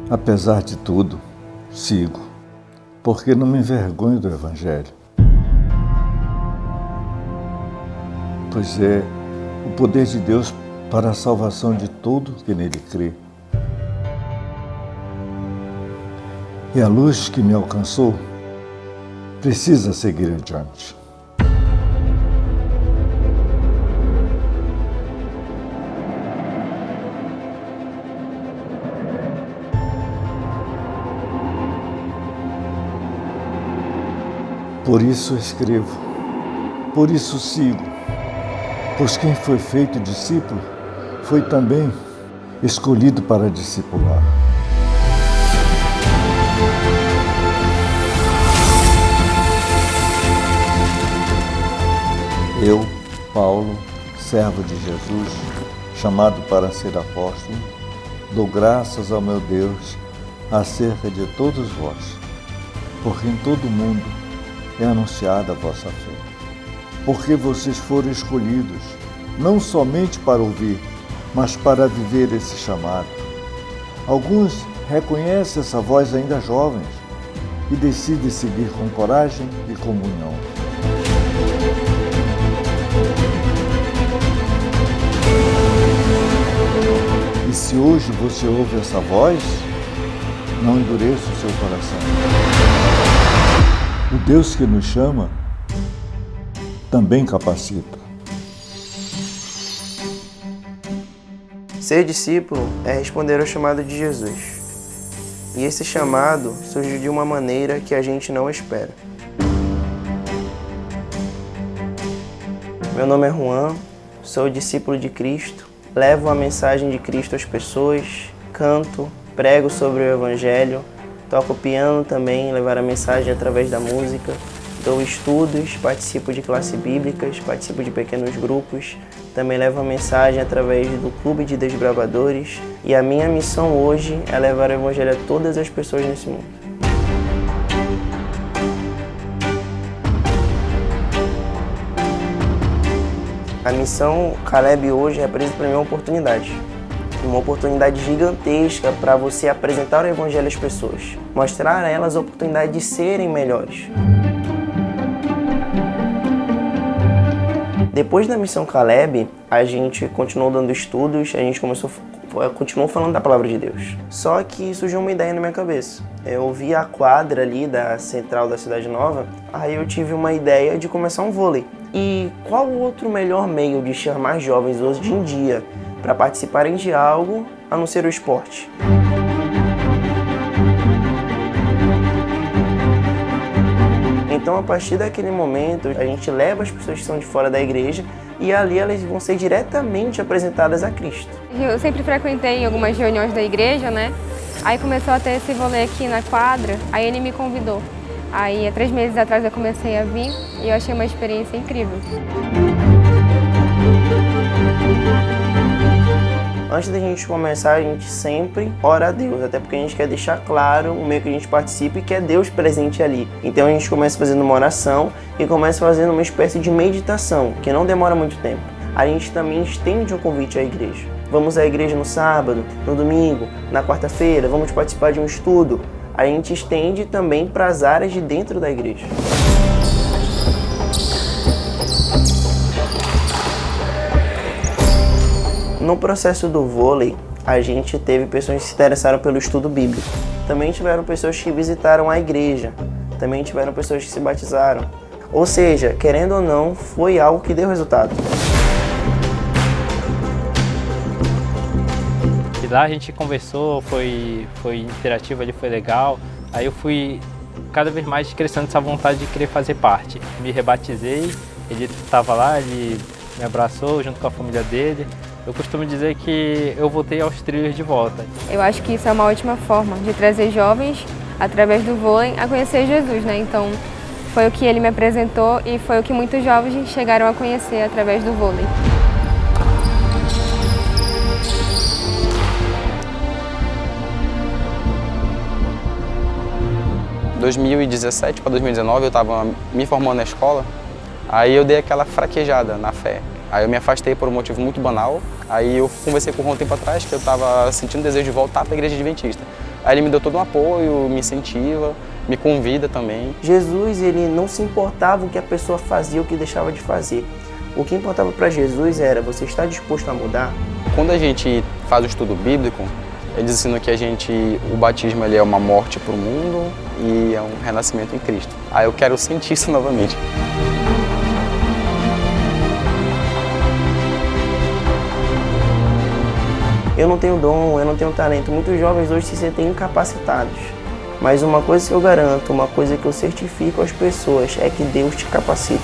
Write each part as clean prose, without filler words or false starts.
Apesar de tudo, sigo, porque não me envergonho do Evangelho. Pois é o poder de Deus para a salvação de todo que nele crê. E a luz que me alcançou precisa seguir adiante. Por isso escrevo, por isso sigo, pois quem foi feito discípulo foi também escolhido para discipular. Eu, Paulo, servo de Jesus, chamado para ser apóstolo, dou graças ao meu Deus acerca de todos vós, porque em todo o mundo é anunciada a vossa fé. Porque vocês foram escolhidos, não somente para ouvir, mas para viver esse chamado. Alguns reconhecem essa voz ainda jovens e decidem seguir com coragem e comunhão. E se hoje você ouve essa voz, não endureça o seu coração. O Deus que nos chama também capacita. Ser discípulo é responder ao chamado de Jesus. E esse chamado surgiu de uma maneira que a gente não espera. Meu nome é Juan, sou discípulo de Cristo, levo a mensagem de Cristo às pessoas, canto, prego sobre o Evangelho, toco piano também, levar a mensagem através da música, dou estudos, participo de classes bíblicas, participo de pequenos grupos, também levo a mensagem através do Clube de Desbravadores e a minha missão hoje é levar o Evangelho a todas as pessoas nesse mundo. A missão Caleb hoje representa para mim uma oportunidade gigantesca para você apresentar o Evangelho às pessoas, mostrar a elas a oportunidade de serem melhores. Depois da missão Caleb, a gente continuou dando estudos, a gente continuou falando da palavra de Deus. Só que surgiu uma ideia na minha cabeça. Eu vi a quadra ali da central da Cidade Nova, aí eu tive uma ideia de começar um vôlei. E qual outro melhor meio de chamar jovens hoje em dia para participarem de algo a não ser o esporte? Então, a partir daquele momento, a gente leva as pessoas que estão de fora da igreja e ali elas vão ser diretamente apresentadas a Cristo. Eu sempre frequentei algumas reuniões da igreja, né? Aí começou a ter esse vôlei aqui na quadra, aí ele me convidou. Aí, há 3 meses atrás eu comecei a vir e eu achei uma experiência incrível. Antes da gente começar, a gente sempre ora a Deus, até porque a gente quer deixar claro o meio que a gente participa e que é Deus presente ali. Então a gente começa fazendo uma oração e começa fazendo uma espécie de meditação, que não demora muito tempo. A gente também estende um convite à igreja. Vamos à igreja no sábado, no domingo, na quarta-feira, vamos participar de um estudo. A gente estende também para as áreas de dentro da igreja. No processo do vôlei, a gente teve pessoas que se interessaram pelo estudo bíblico. Também tiveram pessoas que visitaram a igreja. Também tiveram pessoas que se batizaram. Ou seja, querendo ou não, foi algo que deu resultado. E lá a gente conversou, foi interativo ali, foi legal. Aí eu fui cada vez mais crescendo essa vontade de querer fazer parte. Me rebatizei, ele estava lá, ele me abraçou junto com a família dele. Eu costumo dizer que eu voltei aos trilhos de volta. Eu acho que isso é uma ótima forma de trazer jovens, através do vôlei, a conhecer Jesus, né? Então, foi o que ele me apresentou e foi o que muitos jovens chegaram a conhecer através do vôlei. Em 2017 para 2019 eu estava me formando na escola, aí eu dei aquela fraquejada na fé. Aí eu me afastei por um motivo muito banal, aí eu conversei com o Juan um tempo atrás que eu estava sentindo desejo de voltar para a igreja adventista. Aí ele me deu todo um apoio, me incentiva, me convida também. Jesus, ele não se importava o que a pessoa fazia ou o que deixava de fazer. O que importava para Jesus era: você está disposto a mudar? Quando a gente faz o estudo bíblico, eles ensinam que o batismo ele é uma morte para o mundo e é um renascimento em Cristo. Aí eu quero sentir isso novamente. Eu não tenho dom, eu não tenho talento. Muitos jovens hoje se sentem incapacitados. Mas uma coisa que eu garanto, uma coisa que eu certifico às pessoas é que Deus te capacita.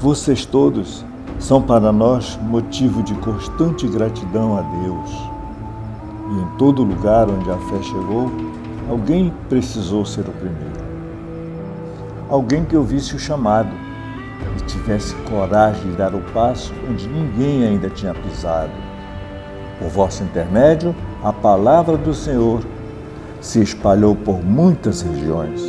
Vocês todos são para nós motivo de constante gratidão a Deus. E em todo lugar onde a fé chegou, alguém precisou ser o primeiro. Alguém que ouvisse o chamado e tivesse coragem de dar o passo onde ninguém ainda tinha pisado. Por vosso intermédio, a palavra do Senhor se espalhou por muitas regiões.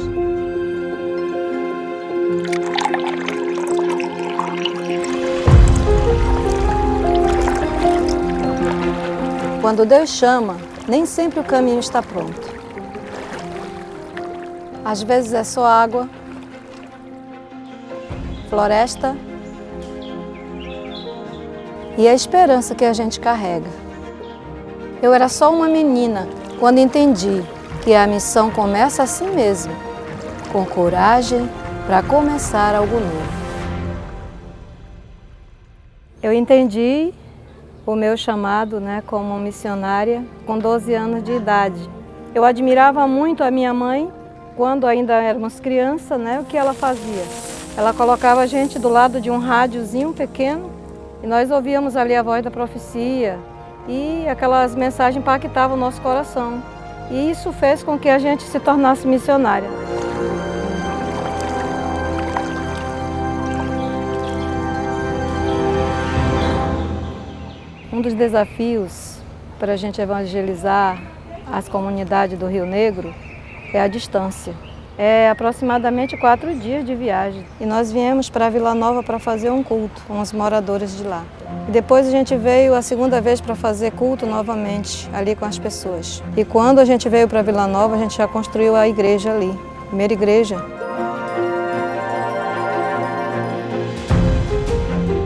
Quando Deus chama, nem sempre o caminho está pronto. Às vezes é só água, floresta e a esperança que a gente carrega. Eu era só uma menina quando entendi que a missão começa assim mesmo, com coragem para começar algo novo. Eu entendi o meu chamado, como missionária com 12 anos de idade. Eu admirava muito a minha mãe quando ainda éramos crianças, o que ela fazia. Ela colocava a gente do lado de um rádiozinho pequeno e nós ouvíamos ali a voz da profecia e aquelas mensagens impactavam o nosso coração. E isso fez com que a gente se tornasse missionária. Um dos desafios para a gente evangelizar as comunidades do Rio Negro é a distância. É aproximadamente 4 dias de viagem. E nós viemos para Vila Nova para fazer um culto com os moradores de lá. E depois a gente veio a segunda vez para fazer culto novamente ali com as pessoas. E quando a gente veio para Vila Nova, a gente já construiu a igreja ali, a primeira igreja.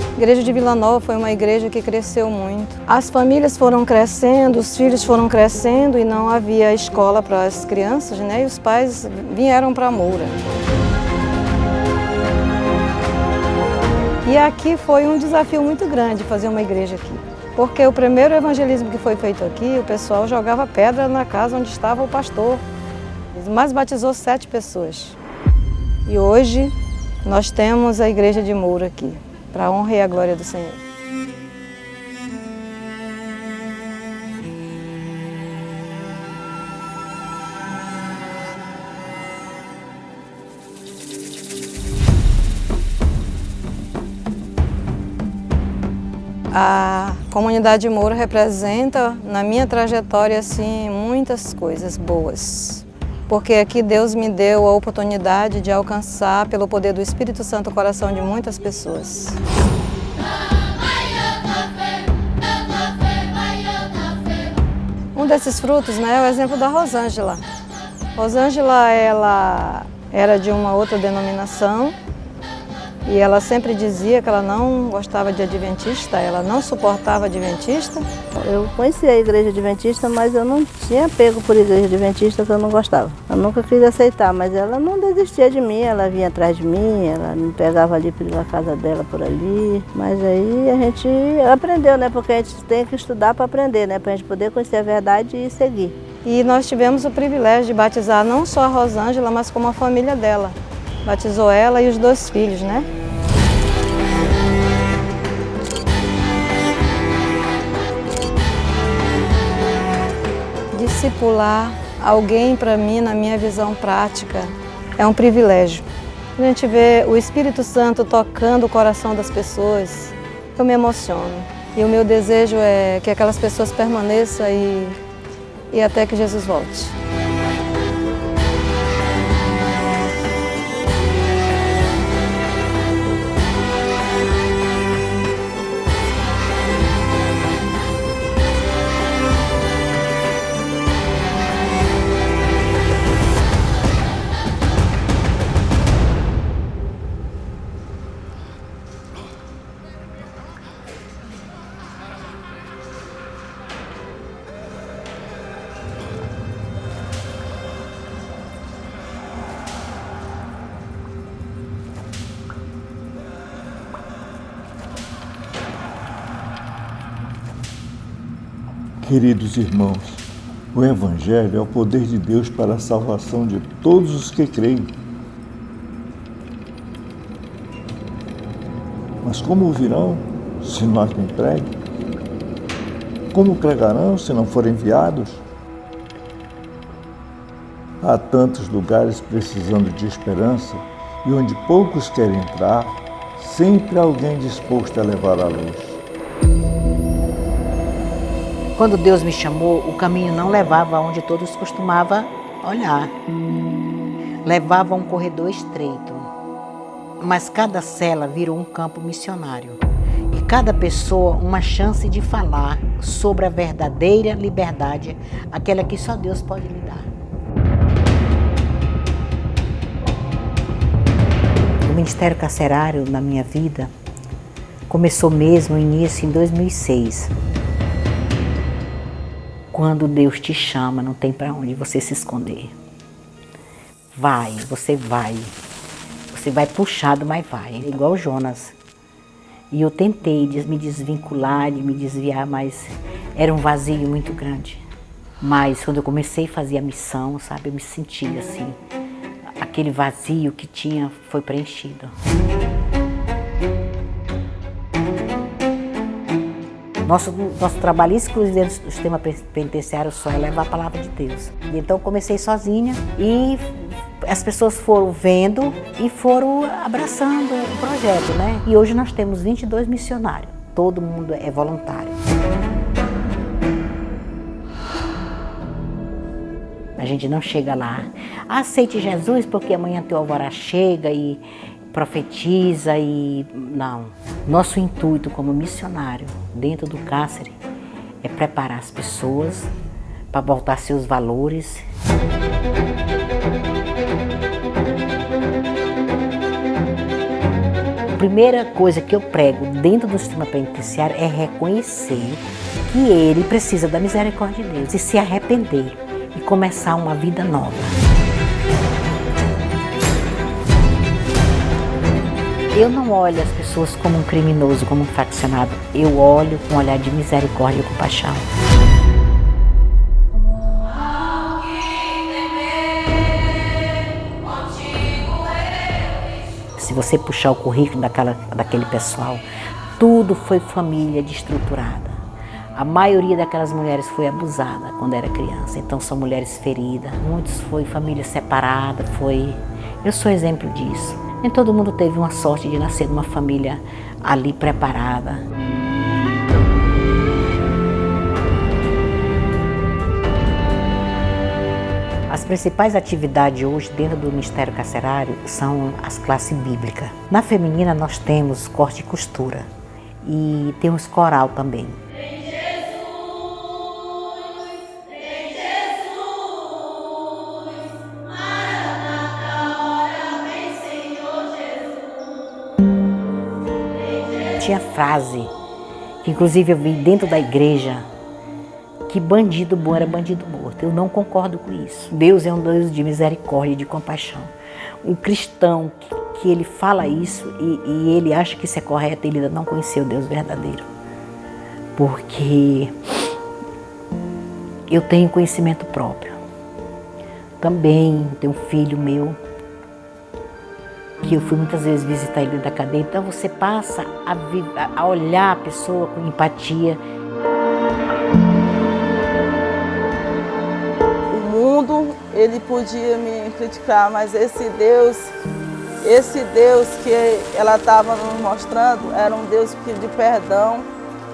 A igreja de Vila Nova foi uma igreja que cresceu muito. As famílias foram crescendo, os filhos foram crescendo e não havia escola para as crianças, e os pais vieram para Moura. E aqui foi um desafio muito grande fazer uma igreja aqui. Porque o primeiro evangelismo que foi feito aqui, o pessoal jogava pedra na casa onde estava o pastor. Mas batizou 7 pessoas. E hoje nós temos a igreja de Moura aqui, para a honra e a glória do Senhor. A comunidade de Moura representa, na minha trajetória, muitas coisas boas. Porque aqui Deus me deu a oportunidade de alcançar, pelo poder do Espírito Santo, o coração de muitas pessoas. Um desses frutos, é o exemplo da Rosângela. Rosângela, ela era de uma outra denominação E ela sempre dizia que ela não gostava de adventista, ela não suportava adventista. Eu conhecia a igreja adventista, mas eu não tinha apego por igreja adventista, que eu não gostava. Eu nunca quis aceitar, mas ela não desistia de mim, ela vinha atrás de mim, ela me pegava ali pela casa dela, por ali. Mas aí a gente aprendeu, né? Porque a gente tem que estudar para aprender, né? Para a gente poder conhecer a verdade e seguir. E nós tivemos o privilégio de batizar não só a Rosângela, mas como a família dela. Batizou ela e os 2 filhos, né? Discipular alguém, para mim, na minha visão prática, é um privilégio. A gente vê o Espírito Santo tocando o coração das pessoas, eu me emociono. E o meu desejo é que aquelas pessoas permaneçam e até que Jesus volte. Queridos irmãos, o Evangelho é o poder de Deus para a salvação de todos os que creem. Mas como ouvirão se nós não preguem? Como pregarão se não forem enviados? Há tantos lugares precisando de esperança e onde poucos querem entrar, sempre há alguém disposto a levar a luz. Quando Deus me chamou, o caminho não levava aonde todos costumavam olhar. Levava a um corredor estreito. Mas cada cela virou um campo missionário. E cada pessoa uma chance de falar sobre a verdadeira liberdade, aquela que só Deus pode lhe dar. O ministério carcerário na minha vida começou mesmo no início em 2006. Quando Deus te chama, não tem para onde você se esconder. Vai, você vai. Você vai puxado, mas vai. É igual Jonas. E eu tentei me desvincular, de me desviar, mas era um vazio muito grande. Mas quando eu comecei a fazer a missão, sabe, eu me sentia assim. Aquele vazio que tinha foi preenchido. Nosso trabalho exclusivo dentro do sistema penitenciário só é levar a palavra de Deus. Então comecei sozinha e as pessoas foram vendo e foram abraçando o projeto, né? E hoje nós temos 22 missionários, todo mundo é voluntário. A gente não chega lá, aceite Jesus porque amanhã teu alvorá chega e profetiza e... Não. Nosso intuito como missionário dentro do cárcere é preparar as pessoas para voltar seus valores. A primeira coisa que eu prego dentro do sistema penitenciário é reconhecer que ele precisa da misericórdia de Deus e se arrepender e começar uma vida nova. Eu não olho as pessoas como um criminoso, como um faccionado. Eu olho com um olhar de misericórdia e compaixão. Se você puxar o currículo daquele pessoal, tudo foi família destruturada. A maioria daquelas mulheres foi abusada quando era criança. Então são mulheres feridas. Muitos foi família separada, Eu sou exemplo disso. Nem todo mundo teve uma sorte de nascer numa família ali preparada. As principais atividades hoje dentro do Ministério Carcerário são as classes bíblicas. Na feminina nós temos corte e costura e temos coral também. tinha frase, que inclusive eu vi dentro da igreja, que bandido bom era bandido morto. Eu não concordo com isso. Deus é um Deus de misericórdia e de compaixão. Um cristão que ele fala isso e ele acha que isso é correto, ele ainda não conheceu o Deus verdadeiro. Porque eu tenho conhecimento próprio. Também tenho um filho meu, que eu fui muitas vezes visitar ele dentro da cadeia. Então você passa a olhar a pessoa com empatia. O mundo, ele podia me criticar, mas esse Deus que ela estava nos mostrando, era um Deus de perdão,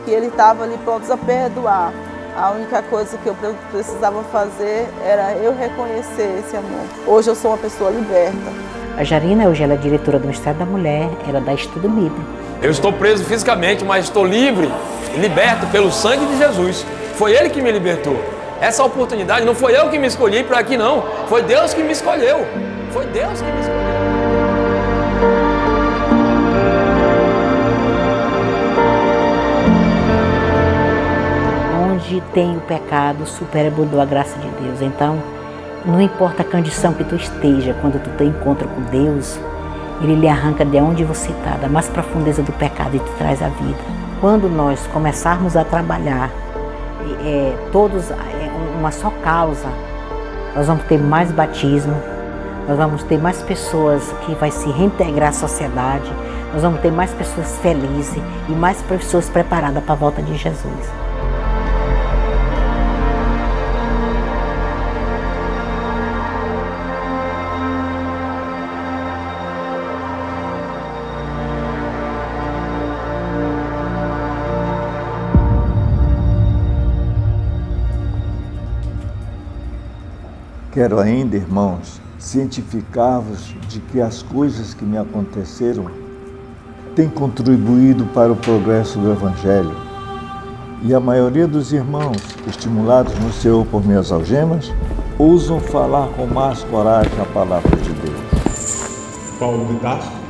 que ele estava ali pronto a perdoar. A única coisa que eu precisava fazer era eu reconhecer esse amor. Hoje eu sou uma pessoa liberta. A Jarina, hoje ela é diretora do Ministério da Mulher, ela dá estudo bíblico. Eu estou preso fisicamente, mas estou livre, liberto pelo sangue de Jesus. Foi Ele que me libertou. Essa oportunidade não foi eu que me escolhi para aqui, não. Foi Deus que me escolheu. Foi Deus que me escolheu. Onde tem o pecado, supera-o a graça de Deus. Então, não importa a condição que tu esteja, quando tu tem encontro com Deus, Ele lhe arranca de onde você está, da mais profundeza do pecado e te traz a vida. Quando nós começarmos a trabalhar todos uma só causa, nós vamos ter mais batismo, nós vamos ter mais pessoas que vai se reintegrar à sociedade, nós vamos ter mais pessoas felizes e mais pessoas preparadas para a volta de Jesus. Quero ainda, irmãos, cientificar-vos de que as coisas que me aconteceram têm contribuído para o progresso do Evangelho. E a maioria dos irmãos, estimulados no Senhor por minhas algemas, ousam falar com mais coragem a palavra de Deus. Paulo de Tarso.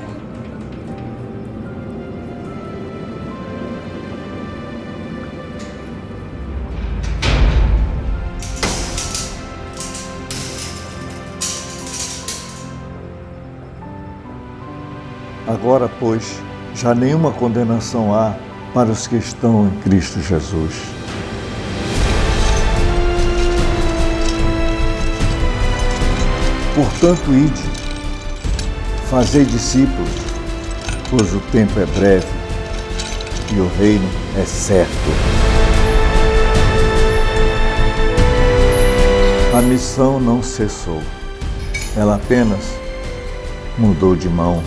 Agora, pois, já nenhuma condenação há para os que estão em Cristo Jesus. Portanto, ide, fazei discípulos, pois o tempo é breve e o reino é certo. A missão não cessou, ela apenas mudou de mãos.